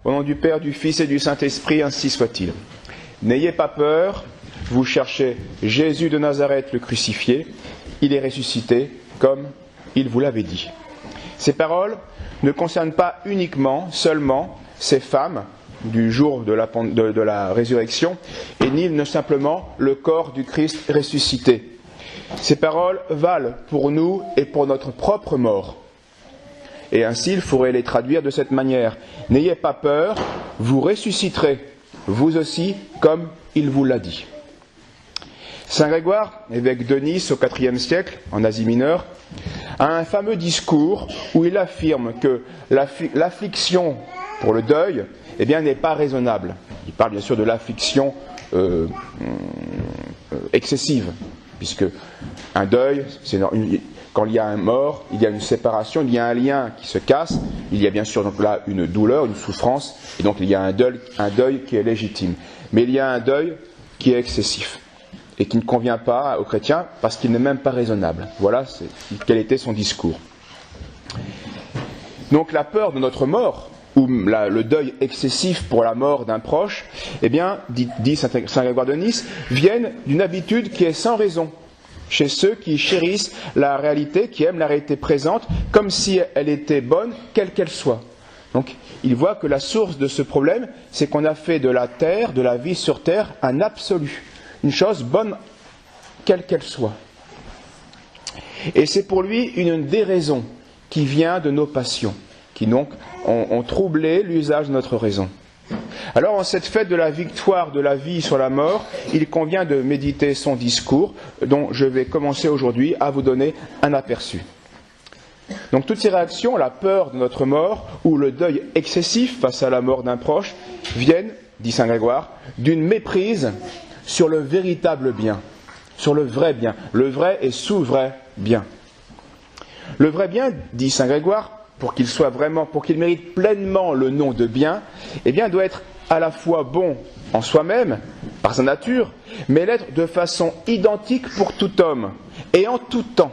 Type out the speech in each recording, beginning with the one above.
Au nom du Père, du Fils et du Saint-Esprit, ainsi soit-il. N'ayez pas peur, vous cherchez Jésus de Nazareth le crucifié, il est ressuscité comme il vous l'avait dit. Ces paroles ne concernent pas seulement ces femmes du jour de la résurrection, et ni simplement le corps du Christ ressuscité. Ces paroles valent pour nous et pour notre propre mort. Et ainsi, il faudrait les traduire de cette manière. N'ayez pas peur, vous ressusciterez, vous aussi, comme il vous l'a dit. Saint Grégoire, évêque de Nice au IVe siècle, en Asie mineure, a un fameux discours où il affirme que l'affliction pour le deuil n'est pas raisonnable. Il parle bien sûr de l'affliction excessive, puisque un deuil, quand il y a un mort, il y a une séparation, il y a un lien qui se casse, il y a bien sûr donc là une douleur, une souffrance, et donc il y a un deuil qui est légitime. Mais il y a un deuil qui est excessif, et qui ne convient pas aux chrétiens, parce qu'il n'est même pas raisonnable. Voilà quel était son discours. Donc la peur de notre mort, ou le deuil excessif pour la mort d'un proche, dit Saint Grégoire de Nice, viennent d'une habitude qui est sans raison, chez ceux qui chérissent la réalité, qui aiment la réalité présente, comme si elle était bonne, quelle qu'elle soit. Donc, il voit que la source de ce problème, c'est qu'on a fait de la terre, de la vie sur terre, un absolu, une chose bonne, quelle qu'elle soit. Et c'est pour lui une déraison qui vient de nos passions, qui donc ont troublé l'usage de notre raison. Alors, en cette fête de la victoire de la vie sur la mort, il convient de méditer son discours, dont je vais commencer aujourd'hui à vous donner un aperçu. Donc, toutes ces réactions, la peur de notre mort ou le deuil excessif face à la mort d'un proche, viennent, dit Saint Grégoire, d'une méprise sur le véritable bien, sur le vrai bien, le vrai et souverain bien. Le vrai bien, dit Saint Grégoire, pour qu'il mérite pleinement le nom de bien, doit être à la fois bon en soi-même, par sa nature, mais l'être de façon identique pour tout homme, et en tout temps.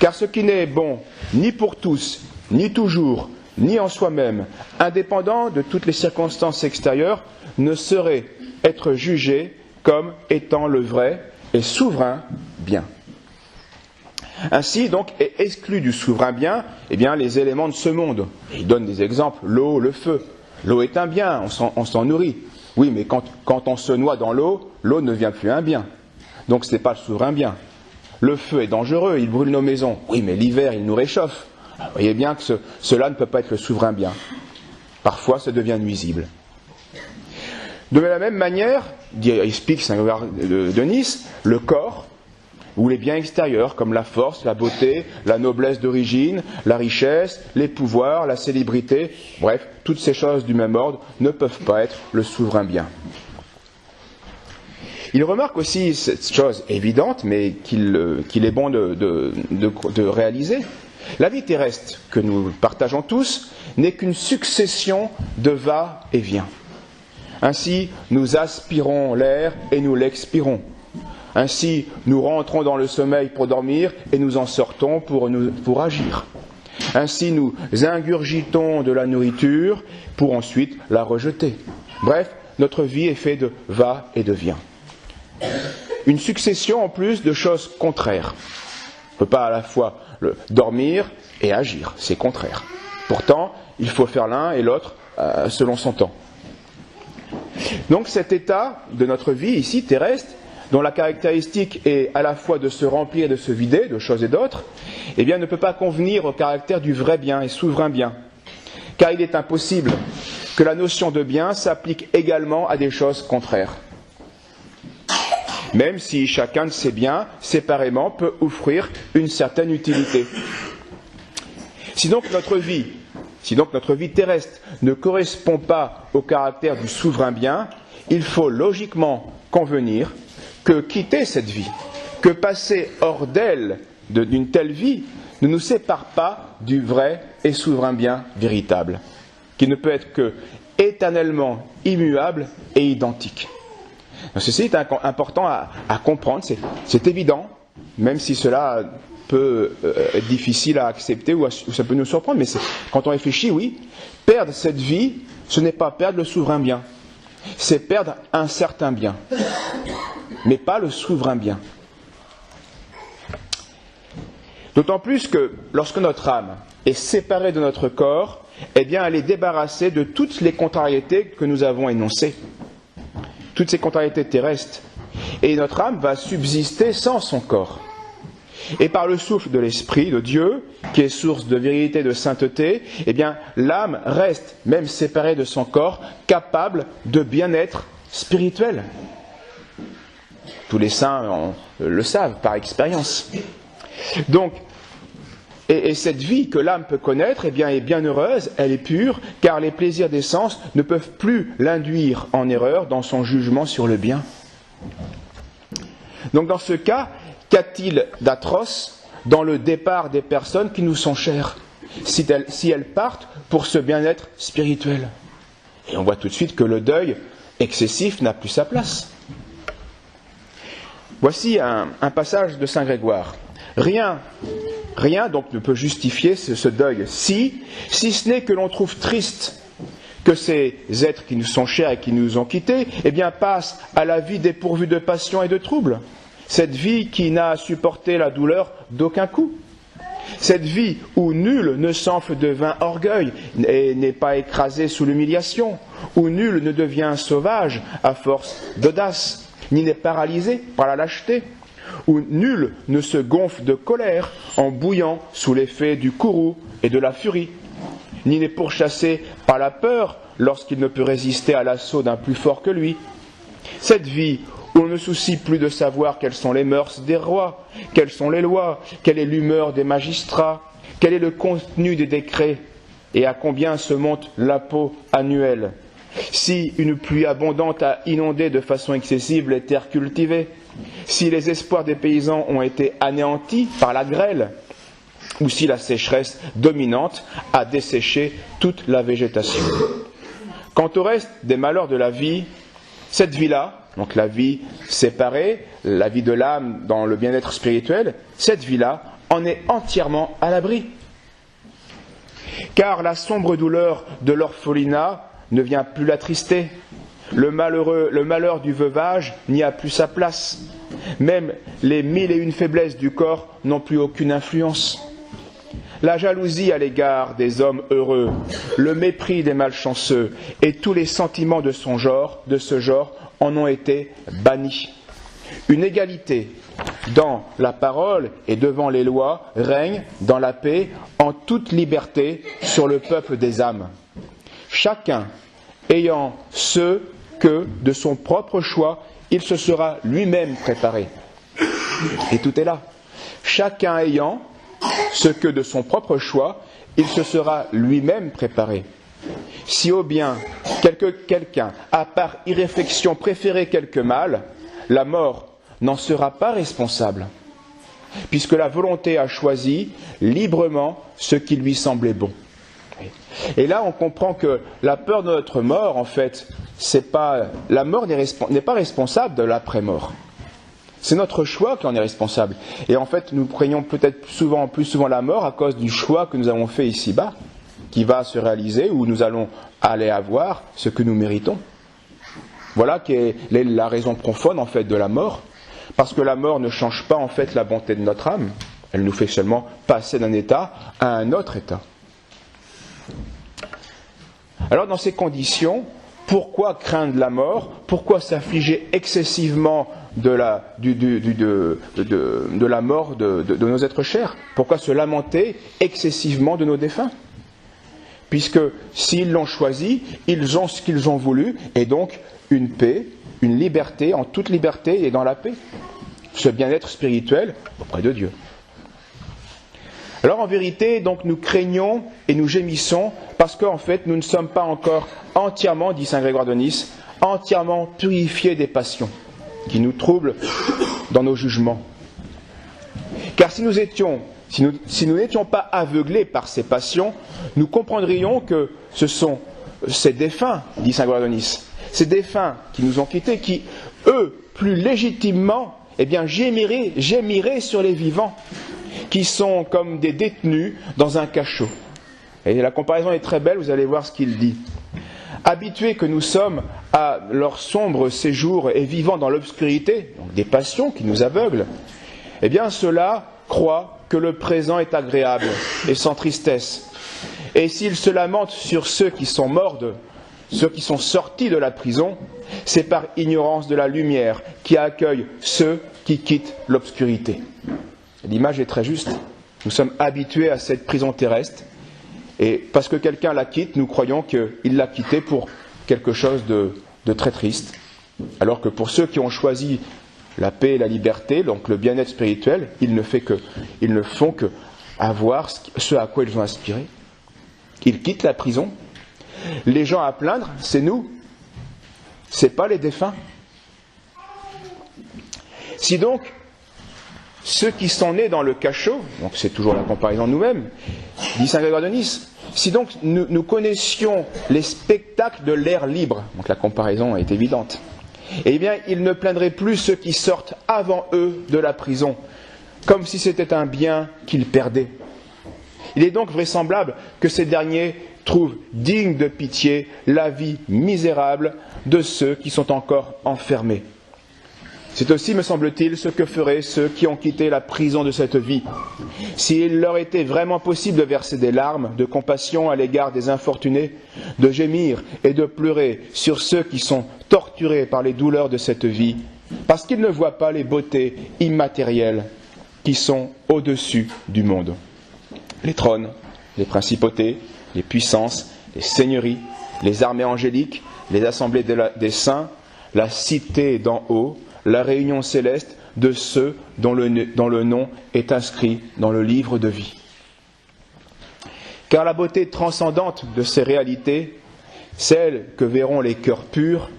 Car ce qui n'est bon ni pour tous, ni toujours, ni en soi-même, indépendant de toutes les circonstances extérieures, ne saurait être jugé comme étant le vrai et souverain bien. Ainsi, donc, est exclu du souverain bien, les éléments de ce monde. Il donne des exemples, l'eau, le feu. L'eau est un bien, on s'en nourrit. Oui, mais quand on se noie dans l'eau, l'eau ne devient plus un bien. Donc ce n'est pas le souverain bien. Le feu est dangereux, il brûle nos maisons. Oui, mais l'hiver, il nous réchauffe. Vous voyez bien que cela ne peut pas être le souverain bien. Parfois, ça devient nuisible. De la même manière, explique Saint Grégoire de Nice, le corps, ou les biens extérieurs comme la force, la beauté, la noblesse d'origine, la richesse, les pouvoirs, la célébrité, bref, toutes ces choses du même ordre ne peuvent pas être le souverain bien. Il remarque aussi cette chose évidente, mais qu'il est bon de réaliser. La vie terrestre que nous partageons tous n'est qu'une succession de va et vient. Ainsi, nous aspirons l'air et nous l'expirons. Ainsi, nous rentrons dans le sommeil pour dormir et nous en sortons pour agir. Ainsi, nous ingurgitons de la nourriture pour ensuite la rejeter. Bref, notre vie est faite de va et de vient. Une succession en plus de choses contraires. On ne peut pas à la fois dormir et agir, c'est contraire. Pourtant, il faut faire l'un et l'autre selon son temps. Donc cet état de notre vie ici terrestre, dont la caractéristique est à la fois de se remplir et de se vider de choses et d'autres, ne peut pas convenir au caractère du vrai bien et souverain bien. Car il est impossible que la notion de bien s'applique également à des choses contraires. Même si chacun de ces biens, séparément, peut offrir une certaine utilité. Si donc notre vie terrestre ne correspond pas au caractère du souverain bien, il faut logiquement convenir que quitter cette vie, que passer hors d'elle d'une telle vie, ne nous sépare pas du vrai et souverain bien véritable, qui ne peut être que éternellement immuable et identique. Donc ceci est important à comprendre, c'est évident, même si cela peut être difficile à accepter ou ça peut nous surprendre, mais quand on réfléchit, oui, perdre cette vie, ce n'est pas perdre le souverain bien, c'est perdre un certain bien, mais pas le souverain bien. D'autant plus que lorsque notre âme est séparée de notre corps, eh bien elle est débarrassée de toutes les contrariétés que nous avons énoncées, toutes ces contrariétés terrestres, et notre âme va subsister sans son corps. Et par le souffle de l'Esprit de Dieu, qui est source de vérité et de sainteté, eh bien, l'âme reste, même séparée de son corps, capable de bien-être spirituel. Tous les saints le savent par expérience. Donc, et cette vie que l'âme peut connaître, eh bien, est bien heureuse, elle est pure, car les plaisirs des sens ne peuvent plus l'induire en erreur dans son jugement sur le bien. Donc, dans ce cas, qu'a-t-il d'atroce dans le départ des personnes qui nous sont chères, si elles partent pour ce bien-être spirituel? Et on voit tout de suite que le deuil excessif n'a plus sa place. Voici un passage de Saint Grégoire. Rien donc ne peut justifier ce deuil, si ce n'est que l'on trouve triste que ces êtres qui nous sont chers et qui nous ont quittés, eh bien, passent à la vie dépourvue de passion et de troubles. Cette vie qui n'a supporté la douleur d'aucun coup. Cette vie où nul ne s'enfle de vain orgueil et n'est pas écrasé sous l'humiliation, où nul ne devient sauvage à force d'audace, ni n'est paralysé par la lâcheté, où nul ne se gonfle de colère en bouillant sous l'effet du courroux et de la furie, ni n'est pourchassé par la peur lorsqu'il ne peut résister à l'assaut d'un plus fort que lui. Cette vie où on ne soucie plus de savoir quelles sont les mœurs des rois, quelles sont les lois, quelle est l'humeur des magistrats, quel est le contenu des décrets, et à combien se monte l'impôt annuel. Si une pluie abondante a inondé de façon excessive les terres cultivées, si les espoirs des paysans ont été anéantis par la grêle, ou si la sécheresse dominante a desséché toute la végétation. Quant au reste des malheurs de la vie, cette vie-là, donc la vie séparée, la vie de l'âme dans le bien-être spirituel, cette vie-là en est entièrement à l'abri. Car la sombre douleur de l'orphelinat ne vient plus l'attrister. Le malheur du veuvage n'y a plus sa place. Même les 1001 faiblesses du corps n'ont plus aucune influence. La jalousie à l'égard des hommes heureux, le mépris des malchanceux et tous les sentiments de ce genre en ont été bannis. Une égalité dans la parole et devant les lois règne dans la paix en toute liberté sur le peuple des âmes. Chacun ayant ce que de son propre choix il se sera lui-même préparé. Et tout est là. Chacun ayant ce que de son propre choix il se sera lui-même préparé. Si au bien quelqu'un a par irréflexion préféré quelque mal, la mort n'en sera pas responsable, puisque la volonté a choisi librement ce qui lui semblait bon. Et là, on comprend que la peur de notre mort, en fait, la mort n'est pas responsable de l'après-mort. C'est notre choix qui en est responsable. Et en fait, nous craignons peut-être plus souvent la mort à cause du choix que nous avons fait ici-bas, qui va se réaliser, où nous allons aller avoir ce que nous méritons. Voilà qui est la raison profonde, en fait, de la mort. Parce que la mort ne change pas, en fait, la bonté de notre âme. Elle nous fait seulement passer d'un état à un autre état. Alors, dans ces conditions, pourquoi craindre la mort? Pourquoi s'affliger excessivement de la mort de nos êtres chers? Pourquoi se lamenter excessivement de nos défunts? Puisque s'ils l'ont choisi, ils ont ce qu'ils ont voulu, et donc une paix, une liberté, en toute liberté et dans la paix. Ce bien-être spirituel auprès de Dieu. Alors en vérité, donc nous craignons et nous gémissons parce qu'en fait nous ne sommes pas encore entièrement, dit saint Grégoire de Nice, entièrement purifiés des passions qui nous troublent dans nos jugements. Car si nous n'étions pas aveuglés par ces passions, nous comprendrions que ce sont ces défunts, dit saint Grégoire de Nice, ces défunts qui nous ont quittés, qui, eux, plus légitimement, gémiraient sur les vivants, qui sont comme des détenus dans un cachot. Et la comparaison est très belle, vous allez voir ce qu'il dit. Habitués que nous sommes à leur sombre séjour et vivant dans l'obscurité, donc des passions qui nous aveuglent, eh bien ceux-là croient que le présent est agréable et sans tristesse. Et s'ils se lamentent sur ceux qui sont morts, ceux qui sont sortis de la prison, c'est par ignorance de la lumière qui accueille ceux qui quittent l'obscurité. L'image est très juste. Nous sommes habitués à cette prison terrestre. Et parce que quelqu'un la quitte, nous croyons qu'il l'a quittée pour quelque chose de très triste. Alors que pour ceux qui ont choisi la paix et la liberté, donc le bien-être spirituel, ils ne font que avoir ce à quoi ils ont aspiré. Ils quittent la prison. Les gens à plaindre, c'est nous. C'est pas les défunts. Si donc ceux qui sont nés dans le cachot, donc c'est toujours la comparaison nous-mêmes, dit saint Grégoire de Nice, si donc nous connaissions les spectacles de l'air libre, donc la comparaison est évidente, eh bien ils ne plaindraient plus ceux qui sortent avant eux de la prison, comme si c'était un bien qu'ils perdaient. Il est donc vraisemblable que ces derniers trouvent digne de pitié la vie misérable de ceux qui sont encore enfermés. C'est aussi, me semble-t-il, ce que feraient ceux qui ont quitté la prison de cette vie. S'il leur était vraiment possible de verser des larmes de compassion à l'égard des infortunés, de gémir et de pleurer sur ceux qui sont torturés par les douleurs de cette vie, parce qu'ils ne voient pas les beautés immatérielles qui sont au-dessus du monde. Les trônes, les principautés, les puissances, les seigneuries, les armées angéliques, les assemblées des saints, la cité d'en haut, la réunion céleste de ceux dont le nom est inscrit dans le livre de vie. Car la beauté transcendante de ces réalités, celle que verront les cœurs purs,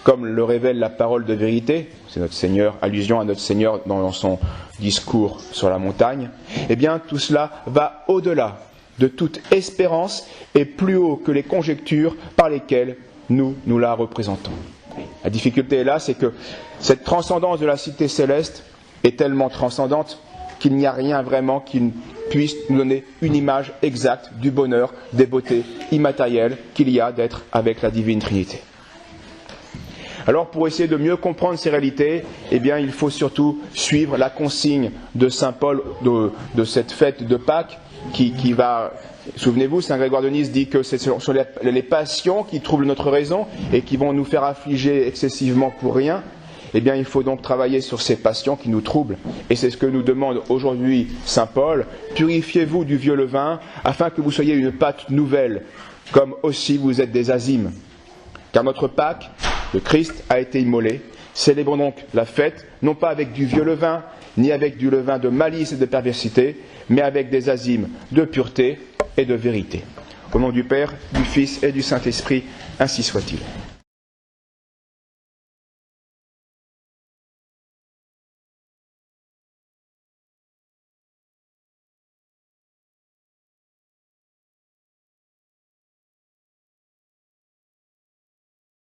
comme le révèle la parole de vérité, c'est notre Seigneur, allusion à notre Seigneur dans son discours sur la montagne, eh bien tout cela va au-delà de toute espérance et plus haut que les conjectures par lesquelles nous la représentons. La difficulté est là, c'est que cette transcendance de la cité céleste est tellement transcendante qu'il n'y a rien vraiment qui puisse nous donner une image exacte du bonheur, des beautés immatérielles qu'il y a d'être avec la divine Trinité. Alors pour essayer de mieux comprendre ces réalités, eh bien il faut surtout suivre la consigne de saint Paul de cette fête de Pâques qui va... Souvenez-vous, saint Grégoire de Nice dit que ce sont les passions qui troublent notre raison et qui vont nous faire affliger excessivement pour rien. Eh bien, il faut donc travailler sur ces passions qui nous troublent. Et c'est ce que nous demande aujourd'hui saint Paul. Purifiez-vous du vieux levain, afin que vous soyez une pâte nouvelle, comme aussi vous êtes des azymes. Car notre Pâques, le Christ a été immolé. Célébrons donc la fête, non pas avec du vieux levain, ni avec du levain de malice et de perversité, mais avec des azymes de pureté et de vérité. Au nom du Père, du Fils et du Saint-Esprit, ainsi soit-il.